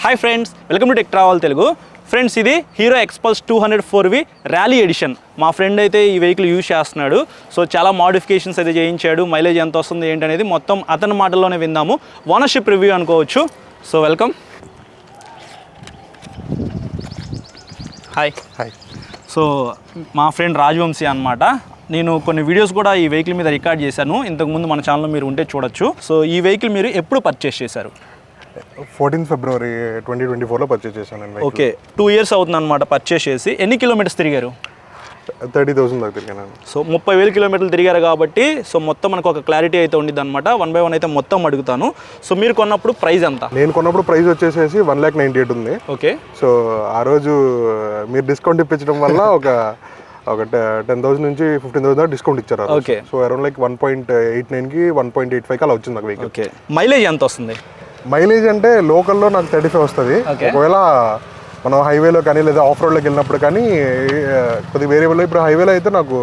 Hi friends, welcome to tech travel Telugu. Friends, ఇది Hero Xpulse 204V rally edition. మా friend అయితే ఈ vehicle use చేస్తున్నాడు. సో చాలా మోడిఫికేషన్స్ అయితే చేయించాడు. మైలేజ్ ఎంత వస్తుంది ఏంటనేది మొత్తం అతని మాటల్లోనే విందాము. ఓనర్షిప్ రివ్యూ అనుకోవచ్చు. So welcome. హాయ్. సో మా ఫ్రెండ్ రాజవంశీ అన్నమాట. నేను కొన్ని వీడియోస్ కూడా ఈ వెహికల్ మీద రికార్డ్ చేశాను. ఇంతకుముందు మన ఛానల్లో మీరు ఉంటే చూడొచ్చు. సో ఈ వెహికల్ మీరు ఎప్పుడు పర్చేస్ చేశారు? 14 ఫిబ్రవరి 2024లో పర్చేస్ చేశాను. ఓకే, 2 years అవుతుంది అనమాట పర్చేస్ చేసి. ఎన్ని కిలోమీటర్స్ తిరిగారు? 30,000 దాకా తిరిగాను. సో 30,000 కిలోమీటర్లు తిరిగారు కాబట్టి సో మొత్తం మనకు ఒక క్లారిటీ అయితే ఉండిద్ది అనమాట. 1 by 1 అయితే మొత్తం అడుగుతాను. సో మీరు కొన్నప్పుడు ప్రైస్ ఎంత? నేను కొన్నప్పుడు ప్రైస్ వచ్చేసేసి 1,98,000 ఉంది. ఓకే. సో ఆ రోజు మీరు డిస్కౌంట్ ఇప్పించడం వల్ల ఒక 10,000 నుంచి 15,000 దాకా డిస్కౌంట్ ఇచ్చారు. ఓకే. సో అరౌండ్ లైక్ 1.89కి 1.85 అలా వచ్చింది నాకు వెహికల్. ఓకే. మైలేజ్ ఎంత వస్తుంది? మైలేజ్ అంటే లోకల్లో నాకు 35 వస్తుంది. ఒకవేళ మనం హైవేలో కానీ లేదా ఆఫ్ రోడ్లోకి వెళ్ళినప్పుడు కానీ కొద్దిగా వేరియబుల్లో, ఇప్పుడు హైవేలో అయితే నాకు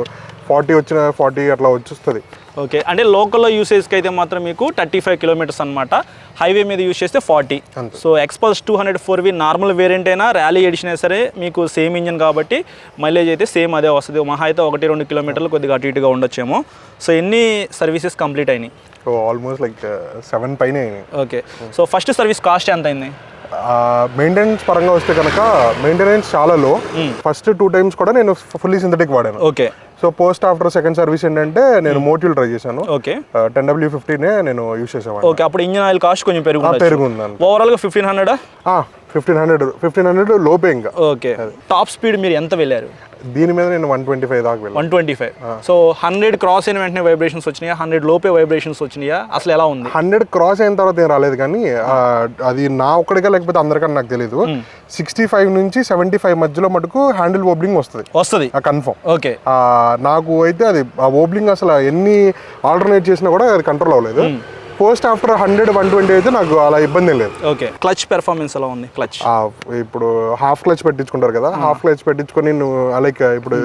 40 అట్లా వచ్చేస్తుంది. ఓకే, అంటే లోకల్లో యూసేజ్కి అయితే మాత్రం మీకు 35 కిలోమీటర్స్ అనమాట. హైవే మీద యూజ్ చేస్తే 40. సో ఎక్స్పల్స్ 204V నార్మల్ వేరియంట్ అయినా ర్యాలీ ఎడిషన్ అయినా సరే మీకు సేమ్ ఇంజన్ కాబట్టి మైలేజ్ అయితే సేమ్ అదే వస్తుంది. మహా అయితే 1-2 కిలోమీటర్లు కొద్దిగా అటు ఇటుగా ఉండొచ్చేమో. సో ఎన్ని సర్వీసెస్ కంప్లీట్ అయినాయి? సో ఆల్మోస్ట్ లైక్ 7 పైన అయినాయి. Okay. So first service cost ఎంత అయింది? మెయింటెనెన్స్ పరంగా వస్తే కనుక మెయింటెనెన్స్ చాలా లో. ఫస్ట్ 2 times కూడా నేను ఫుల్లీ సింథటిక్ వాడాను. Okay. So post after second service ఏంటంటే నేను మోట్యూల్ ట్రై చేశాను. ఓకే. 10W50 నేను యూస్ చేసేవాడిని. ఓకే, అప్పుడు ఇంజన్ ఆయిల్ కాస్ట్ కొంచెం పెరుగుంది. ఓవరాల్గా 1500 లోపే ఇంకా. ఓకే. టాప్ స్పీడ్ మీరు ఎంత వెళ్ళారు? దీని మీద నేను 125 దాకా వెళ్ళాను. 125. సో 100 క్రాస్ అయిన వెంటనే వైబ్రేషన్స్ వచ్చినాయా? 100 లోపే వైబ్రేషన్స్ వచ్చినాయా? అసలు ఎలా ఉంది? 100 క్రాస్ అయిన తర్వాత ఏం రాలేదు, కానీ అది నా ఒక్కడిగా లేకపోతే అందరికన్నా నాకు తెలియదు. 65 నుంచి 75 మధ్యలో మటుకు హ్యాండిల్ ఓబ్లింగ్ వస్తుంది కన్ఫర్మ్. ఓకే. నాకు అయితే అది ఆ ఓబ్లింగ్ అసలు ఎన్ని ఆల్టర్నేట్ చేసినా కూడా అది కంట్రోల్ అవ్వలేదు. పోస్ట్ ఆఫ్టర్ 100-120 అయితే నాకు అలా ఇబ్బంది లేదు. ఓకే. క్లచ్ పెర్ఫార్మెన్స్ ఎలా ఉంది? క్లచ్ ఇప్పుడు హాఫ్ క్లచ్ పెట్టించుకుంటారు కదా, హాఫ్ క్లచ్ పెట్టించుకొని నువ్వు లైక్ ఇప్పుడు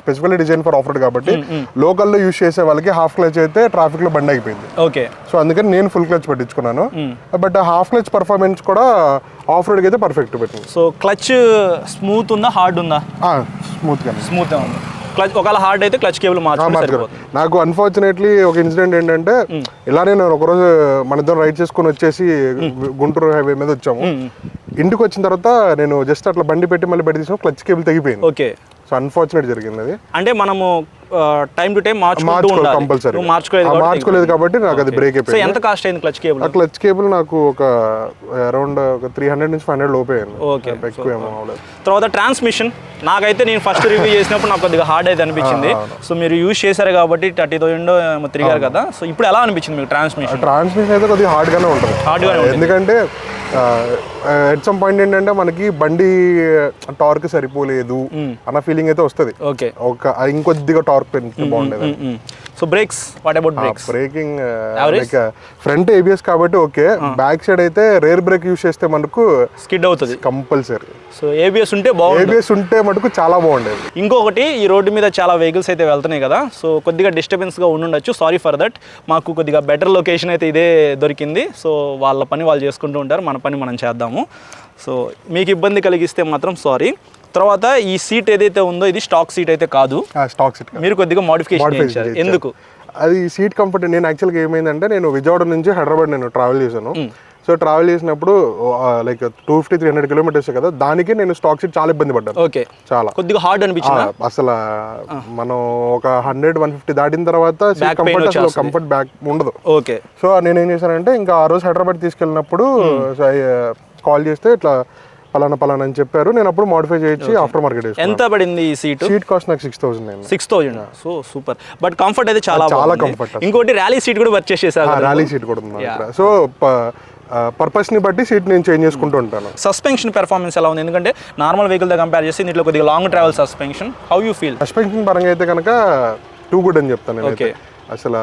specifically design for of road కాబట్టి లోకల్లో యూస్ చేసే వాళ్ళకి హాఫ్ క్లచ్ అయితే ట్రాఫిక్ లో బండి అయిపోయింది. ఓకే. సో అందుకని నేను ఫుల్ క్లచ్ పెట్టించుకున్నాను. బట్ హాఫ్ క్లచ్ పర్ఫార్మెన్స్ కూడా ఆఫ్ రోడ్ అయితే పర్ఫెక్ట్ పెట్టింది. సో క్లచ్ స్మూత్ ఉందా, హార్డ్ ఉందా? స్మూత్ ఉంది. క్లచ్ ఒకవేళ హార్డ్ అయితే క్లచ్ కేబుల్ మార్చుకోవాలి. నాకు అన్ఫార్చునేట్లీ ఒక ఇన్సిడెంట్ ఏంటంటే, ఇలానే నేను ఒకరోజు మన ఇద్దరం రైడ్ చేసుకుని వచ్చేసి గుంటూరు హైవే మీద వచ్చాము. ఇంటికి వచ్చిన తర్వాత నేను జస్ట్ అట్లా బండి పెట్టి మళ్ళీ బయట తీసాను, క్లచ్ కేబుల్ తెగిపోయింది. ఓకే. సో అన్ఫార్చునేట్ జరిగింది అది. అంటే మనము టైం టు టైం కంపల్సరీ మార్చుకోలేదు కాబట్టి నాకు అది బ్రేక్ అయిపోయింది. ఎంత కాస్ట్ అయింది క్లచ్ కేబుల్? ఆ క్లచ్ కేబుల్ నాకు ఒక అరౌండ్ 300 నుంచి 500 లోపే అయింది. ఓకే. ఎక్కువ ఏమో అవ్వలేదు. తర్వాత ట్రాన్స్మిషన్ నాకైతే నేను ఫస్ట్ రివ్యూ చేసినప్పుడు నాకు కొద్దిగా హార్డ్ అయితే అనిపించింది. సో మీరు యూజ్ చేశారు కాబట్టి 30,000 తిరిగారు కదా, సో ఇప్పుడు ఎలా అనిపించింది మీకు ట్రాన్స్మిషన్? ట్రాన్స్మిషన్ అయితే కొద్దిగా హార్డ్గానే ఉంటుంది. ఎందుకంటే ఎట్ సమ్ పాయింట్ ఏంటంటే మనకి బండి టార్క్ సరిపోలేదు అన్న ఫీలింగ్ అయితే వస్తుంది. ఓకే. ఇంకొద్దిగా టార్క్ పెంచితే బాగుండేది. So brakes, what about brakes? Braking like front ABS కాబట్టి ఓకే. బ్యాక్ సైడ్ అయితే రేర్ బ్రేక్ యూస్ చేస్తే మనకు స్కిడ్ అవుతుంది కంపల్సరీ. సో ABS ఉంటే బాగుంది. ABS ఉంటే మటుకు చాలా బాగుండేది. ఇంకొకటి, ఈ రోడ్డు మీద చాలా వెహికల్స్ అయితే వెళ్తున్నాయి కదా, సో కొద్దిగా డిస్టర్బెన్స్గా ఉండుండొచ్చు. Sorry for that. మాకు కొద్దిగా బెటర్ లొకేషన్ అయితే ఇదే దొరికింది. సో వాళ్ళ పని వాళ్ళు చేసుకుంటూ ఉంటారు, మన పని మనం చేద్దాము. సో మీకు ఇబ్బంది కలిగిస్తే మాత్రం సారీ. తర్వాత ఈ సీట్ ఏదైతే ఉందో ఇది స్టాక్ సీట్ అయితే కాదు. స్టాక్ సీట్ మీరు కొద్దిగా మోడిఫికేషన్ చేశారు. ఎందుకు? అది సీట్ కంఫర్ట్. నేను యాక్చువల్గా ఏమైందంటే, నేను విజయవాడ నుంచి హైదరాబాద్ నేను ట్రావెల్ చేశాను. సో ట్రావెల్ చేసినప్పుడు లైక్ 250-300 కిలోమీటర్స్ కదా, దానికి నేను స్టాక్ సీట్ చాలా ఇబ్బంది పడ్డాను. ఓకే. చాలా కొద్దిగా హార్డ్ అనిపించింది అసలు. మనం ఒక 100-150 దాటిన తర్వాత కంఫర్ట్ బ్యాక్ ఉండదు. ఓకే. సో నేనేం చేశానంటే, ఇంకా ఆ రోజు హైదరాబాద్ తీసుకెళ్ళినప్పుడు కాల్ చేస్తే ఇట్లా పలానా అని చెప్పారు. నేను అప్పుడు మోడిఫై చేయించి ఆఫ్టర్ మార్కెట్. ఎంత పడింది ఈ సీట్? సీట్ కాస్ట్ నాకు 6,000. So super. బట్ కంఫర్ట్ అయితే చాలా కంఫర్ట్. ఇంకోటి ర్యాలీ సీట్ కూడా పర్చేస్ చేశారు. ర్యాలీ సీట్ కూడా ఉంది. సో పర్పస్ ని బట్టి సీట్ నేను చేంజ్ చేసుకుంటూ ఉంటాను. సస్పెన్షన్ పెర్ఫార్మెన్స్ ఎలా ఉంది? ఎందుకంటే నార్మల్ వెహికల్ తో కంపేర్ చేసి దీంట్లో కొద్దిగా long travel suspension, how you feel? Suspension పరంగా అయితే కనుక టూ గుడ్ అని చెప్తాను. ఓకే. అసలు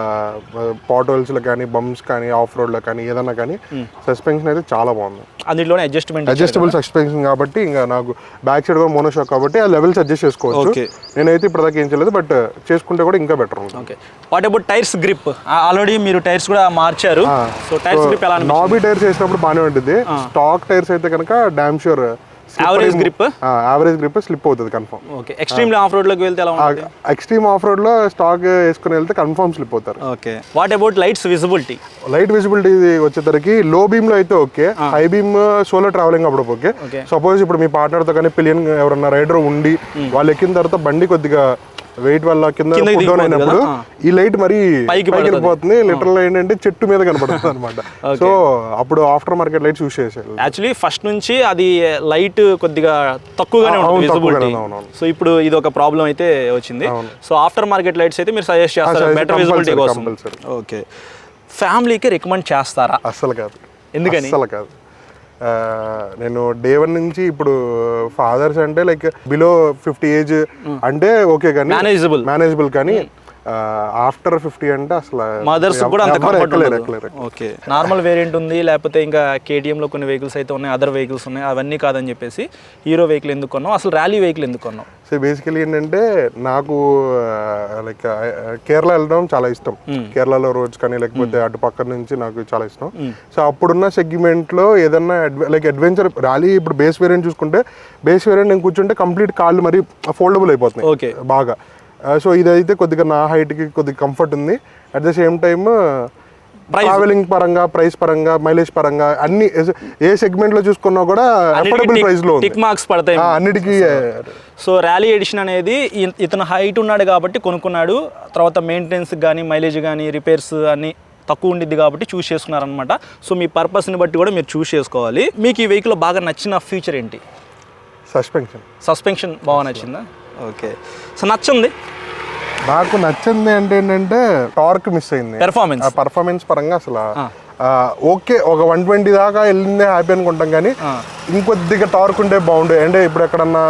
పాట్ హోల్స్లో కానీ బంప్స్ కానీ ఆఫ్ రోడ్లో కానీ ఏదన్నా కానీ సస్పెన్షన్ అయితే చాలా బాగుంది. అందులోనే అడ్జస్టబుల్ సస్పెన్షన్ కాబట్టి ఇంకా నాకు బ్యాక్ సైడ్ కూడా మోనోషాక్ కాబట్టి ఆ లెవెల్స్ అడ్జస్ట్ చేసుకోవచ్చు. నేనైతే ఇప్పుడు దాకా ఏం చేయలేదు, బట్ చేసుకుంటే కూడా ఇంకా బెటర్ ఉంటుంది. Okay, what about tyres grip? Already మీరు టైర్స్ కూడా మార్చారు, సో టైర్స్ గ్రిప్ ఎలా? నాబీ టైర్స్ వేసినప్పుడు బాగానే ఉంటుంది. స్టాక్ టైర్స్ అయితే కనుక damn sure average grip slip అవుతుంది confirm. Okay, extreme off road లోకి వెళ్తే ఎలా ఉంటుంది? ఎక్స్ట్రీమ్ ఆఫ్ రోడ్ లో స్టాక్ వేసుకుని వెళ్తే కన్ఫర్మ్ స్లిప్ అవుతారు. Okay, what about lights visibility? Light visibility వచ్చేసరికి లో బీమ్ లో అయితే okay, high beam solo travelling అప్పుడు ఓకే. సపోజ్ ఇప్పుడు మీ పార్ట్నర్ తో కానీ పిలియన్ ఎవరన్నా రైడర్ ఉండి వాళ్ళు ఎక్కిన తర్వాత బండి కొద్దిగా వెయిట్ వల్ల కింద డౌన్ అయినప్పుడు ఈ లైట్ మరి పైకి వెళ్ళిపోతుంది, లిటరల్ ఏంటంటే చెట్టు మీద కనపడుతుంది అనమాట. సో అప్పుడు ఆఫ్టర్ మార్కెట్ లైట్స్ యూస్ చేసేది. యాక్చువల్లీ ఫస్ట్ నుంచి అది లైట్ కొద్దిగా తక్కువగానే ఉంటుంది విజిబిలిటీ. సో ఇప్పుడు ఇది ఒక ప్రాబ్లం అయితే వచ్చింది. సో ఆఫ్టర్ మార్కెట్ లైట్స్ అయితే మీరు సజెస్ట్ చేస్తారు బెటర్ విజిబిలిటీ కోసం. ఓకే, ఫ్యామిలీకి రికమెండ్ చేస్తారా? అస్సలు కాదు. ఎందుకని? అస్సలు కాదు. నేను డే 1 నుంచి ఇప్పుడు ఫాదర్స్ అంటే లైక్ బిలో 50 ఏజ్ అంటే ఓకే కానీ మేనేజబుల్ కానీ ఆఫ్టర్ 50 అంటే అసలు మదర్స్ కూడా అంత కంఫర్ట్ ఉండదు. ఓకే, నార్మల్ వేరియంట్ ఉంది, లేకపోతే ఇంకా కేటీఎంలో కొన్ని వెహికల్స్ అయితే ఉన్నాయి, అదర్ వెహికల్స్ ఉన్నాయి, అవన్నీ కాదని చెప్పేసి హీరో వెహికల్ ఎందుకు కొన్నాం, అసలు ర్యాలీ వెహికల్ ఎందుకు కొన్నాం? సో బేసికలీ ఏంటంటే నాకు లైక్ కేరళ వెళ్ళడం చాలా ఇష్టం. కేరళలో రోడ్స్ కానీ లేకపోతే అటు పక్క నుంచి నాకు చాలా ఇష్టం. సో అప్పుడున్న సెగ్మెంట్లో ఏదన్నా లైక్ అడ్వెంచర్ ర్యాలీ ఇప్పుడు బేస్ వేరియంట్ చూసుకుంటే బేస్ వేరియంట్ నేను కూర్చుంటే కంప్లీట్ కాళ్ళు మరి ఫోల్డబుల్ అయిపోతున్నాయి. ఓకే, బాగా. సో ఇదైతే కొద్దిగా నా హైట్కి కొద్దిగా కంఫర్ట్ ఉంది. At the same time travelling పరంగా, ప్రైస్ పరంగా, మైలేజ్ పరంగా అన్ని ఏ సెగ్మెంట్లో చూసుకున్నా కూడా అఫోర్డబుల్ ప్రైస్లో టిక్ మార్క్స్ పడతాయి అన్నిటికీ. సో ర్యాలీ ఎడిషన్ అనేది ఇతను హైట్ ఉన్నాడు కాబట్టి కొనుక్కున్నాడు, తర్వాత మెయింటెనెన్స్ కానీ మైలేజ్ కానీ రిపేర్స్ అన్ని తక్కువ ఉండిద్ది కాబట్టి చూస్ చేసుకున్నారనమాట. సో మీ పర్పస్ని బట్టి కూడా మీరు చూస్ చేసుకోవాలి. మీకు ఈ వెహికల్లో బాగా నచ్చిన ఫీచర్ ఏంటి? సస్పెన్షన్ బాగా నచ్చిందా? ఓకే, సో నచ్చింది నాకు నచ్చింది అంటే ఏంటంటే టార్క్ మిస్ అయింది. పర్ఫార్మెన్స్ పరంగా అసలు ఓకే, ఒక 120 దాకా వెళ్ళిందే హ్యాపీ అనుకుంటాం కానీ ఇంకొద్దిగా టార్క్ ఉంటే బాగుండే. అంటే ఇప్పుడు ఎక్కడన్నా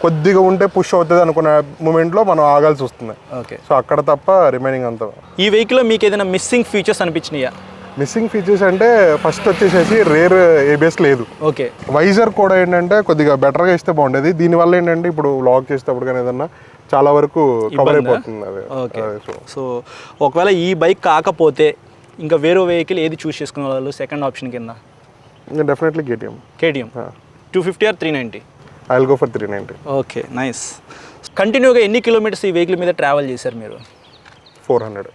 కొద్దిగా ఉంటే పుష్ అవుతుంది అనుకున్న మూమెంట్లో మనం ఆగాల్సి వస్తుంది. ఓకే, సో అక్కడ తప్ప రిమైనింగ్ అంతా. ఈ వెహికల్లో మీకు ఏదైనా మిస్సింగ్ ఫీచర్స్ అనిపించినాయా? మిస్సింగ్ ఫీచర్స్ అంటే ఫస్ట్ వచ్చేసేసి రేర్ ఏబిఎస్ లేదు. ఓకే, వైజర్ కూడా ఏంటంటే కొద్దిగా బెటర్గా ఇస్తే బాగుండేది. దీనివల్ల ఏంటంటే ఇప్పుడు లాక్ చేసేటప్పుడు కానీ ఏదన్నా చాలా వరకు కవర్ అయిపోతుంది అది. ఓకే, సో ఒకవేళ ఈ బైక్ కాకపోతే ఇంకా వేరే వెహికల్ ఏది చూస్ చేసుకునే వాళ్ళు సెకండ్ ఆప్షన్ కింద? Definitely KTM 250 or 390? I will go for 390. Okay, nice. కంటిన్యూగా ఎన్ని కిలోమీటర్స్ ఈ వెహికల్ మీద ట్రావెల్ చేశారు మీరు? 400.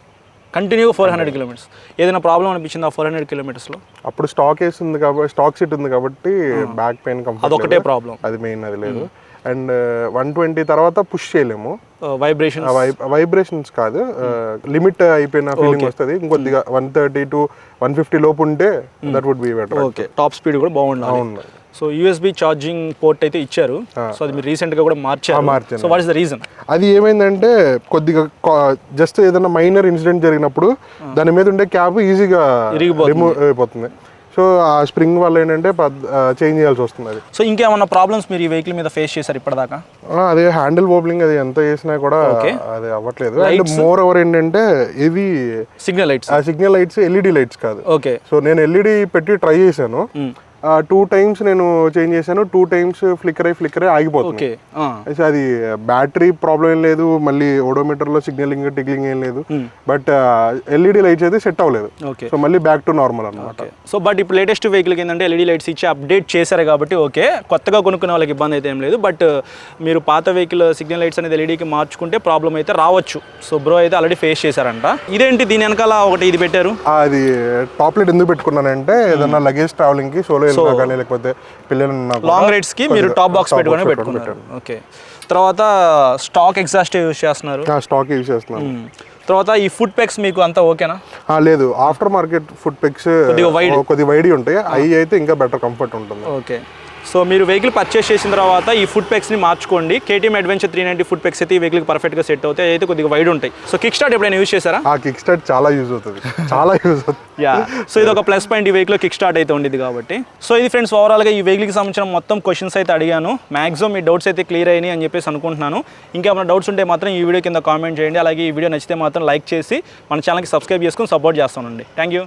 కంటిన్యూగా 400 కిలోమీటర్స్. ఏదైనా ప్రాబ్లం అనిపించింది ఆ 400 కిలోమీటర్స్లో? అప్పుడు స్టాక్ వేసింది కాబట్టి, స్టాక్ సీట్ ఉంది కాబట్టి బ్యాక్ పెయిన్ కంఫర్ట్ అదొకటే ప్రాబ్లం, అది మెయిన్, అది లేదు. అండ్ 120 తర్వాత పుష్ చేయలేము. వైబ్రేషన్స్ కాదు, లిమిట్ అయిపోయిన ఫీలింగ్ వస్తుంది. ఇంకొద్దిగా 130 to 150 లోపు ఉంటే that would be better. Okay, top speed కూడా బాగుండాలి. సో యూఎస్బి ఛార్జింగ్ పోర్ట్ అయితే ఇచ్చారు. సో అది మీరు రీసెంట్గా కూడా మార్చారు. So what is the reason? అది ఏమైందంటే కొద్దిగా జస్ట్ ఏదైనా మైనర్ ఇన్సిడెంట్ జరిగినప్పుడు దాని మీద ఉండే క్యాప్ ఈజీగా రిమూవ్ అయిపోతుంది. సో ఆ స్ప్రింగ్ వల్ల ఏంటంటే చేంజ్ చేయాల్సి వస్తుంది అది. సో ఇంకేమన్నా ప్రాబ్లమ్స్ మీరు ఈ వెహికల్ మీద ఫేస్ చేశారు ఇప్పటిదాకా? అదే హ్యాండిల్ వోబ్లింగ్ అది ఎంత చేసినా కూడా అది అవ్వట్లేదు. అండ్ మోర్ ఓవర్ ఏంటంటే ఇవి సిగ్నల్ లైట్స్ ఎల్ఈడి లైట్స్ కాదు. ఓకే, సో నేను ఎల్ఈడి పెట్టి ట్రై చేశాను. 2 times నేను చేంజ్ చేశాను. 2 times ఫ్లిక్కర్ అయి ఆగిపోతుంది. సో అది బ్యాటరీ ప్రాబ్లం ఏం లేదు, మళ్ళీ ఓడోమీటర్లో సిగ్నలింగ్ టిగ్లింగ్ ఏం లేదు. బట్ ఎల్ఈడి లైట్స్ అయితే సెట్ అవ్వలేదు. సో మళ్ళీ బ్యాక్ టు నార్మల్ అనమాట. సో బట్ ఇప్పుడు లేటెస్ట్ వెహికల్కి ఏంటంటే ఎల్ఈడి లైట్స్ ఇచ్చి అప్డేట్ చేశారు కాబట్టి ఓకే, కొత్తగా కొనుక్కునే వాళ్ళకి ఇబ్బంది అయితే ఏం లేదు. బట్ మీరు పాత వెహికల్ సిగ్నల్ లైట్స్ అనేది ఎల్ఈడికి మార్చుకుంటే ప్రాబ్లం అయితే రావచ్చు. సో బ్రో అయితే ఆల్రెడీ ఫేస్ చేశారంట. ఇదేంటి దీని వెనకాల ఒకటి ఇది పెట్టారు? అది టాప్ లైట్ ఎందుకు పెట్టుకున్నానంటే ఏదన్నా లగేజ్ ట్రావెలింగ్ కి సోలో కానీ లేకపోతే పిల్లలు లాంగ్ రైడ్స్ కి మీరు టాప్ బాక్స్ పెట్టుకున్నారు. ఓకే, తర్వాత స్టాక్ ఎగ్జాస్ట్ యూజ్ చేస్తున్నారు? స్టాక్ యూజ్ చేస్తున్నాను. తర్వాత ఈ ఫుట్ పెక్స్ మీకు అంతా ఓకేనా? లేదు, ఆఫ్టర్ మార్కెట్ ఫుట్ పెక్స్ కొద్దిగా వైడ్ ఉంటాయి. అవి అయితే ఇంకా బెటర్ కంఫర్ట్ ఉంటుంది. ఓకే, సో మీరు వెహికల్ పర్చేస్ చేసిన తర్వాత ఈ ఫుట్ పెక్స్ని మార్చుకోండి. KTM అడ్వెంచర్ 390 ఫుట్ పెక్స్ అయితే ఈ వెహికల్కి పర్ఫెక్ట్గా సెట్ అవుతాయి, అయితే కొద్దిగా వైడ్ ఉంటాయి. సో కిక్ స్టార్ట్ ఎప్పుడైనా యూజ్ చేశారా? ఆ కిక్ స్టార్ట్ చాలా యూజ్ అవుతుంది, చాలా యూజ్ అవుతుంది. యా, సో ఇది ఒక ప్లస్ పాయింట్ ఈ వెహికల్ కిక్ స్టార్ట్ అయితే ఉండేది కాబట్టి. సో ఇది ఫ్రెండ్స్ ఓవరాల్గా ఈ వెహికల్కి సంబంధించిన మొత్తం క్వశ్చన్స్ అయితే అడిగాను. మాక్సిమం మీ డౌట్స్ అయితే క్లియర్ అయినాయి అని చెప్పేసి అనుకుంటున్నాను. ఇంకేమైనా డౌట్స్ ఉంటే మాత్రం ఈ వీడియో కింద కామెంట్ చేయండి. అలాగే ఈ వీడియో నచ్చితే మాత్రం లైక్ చేసి మన ఛానల్కి సబ్స్క్రైబ్ చేసుకొని సపోర్ట్ చేస్తానండి. Thank you.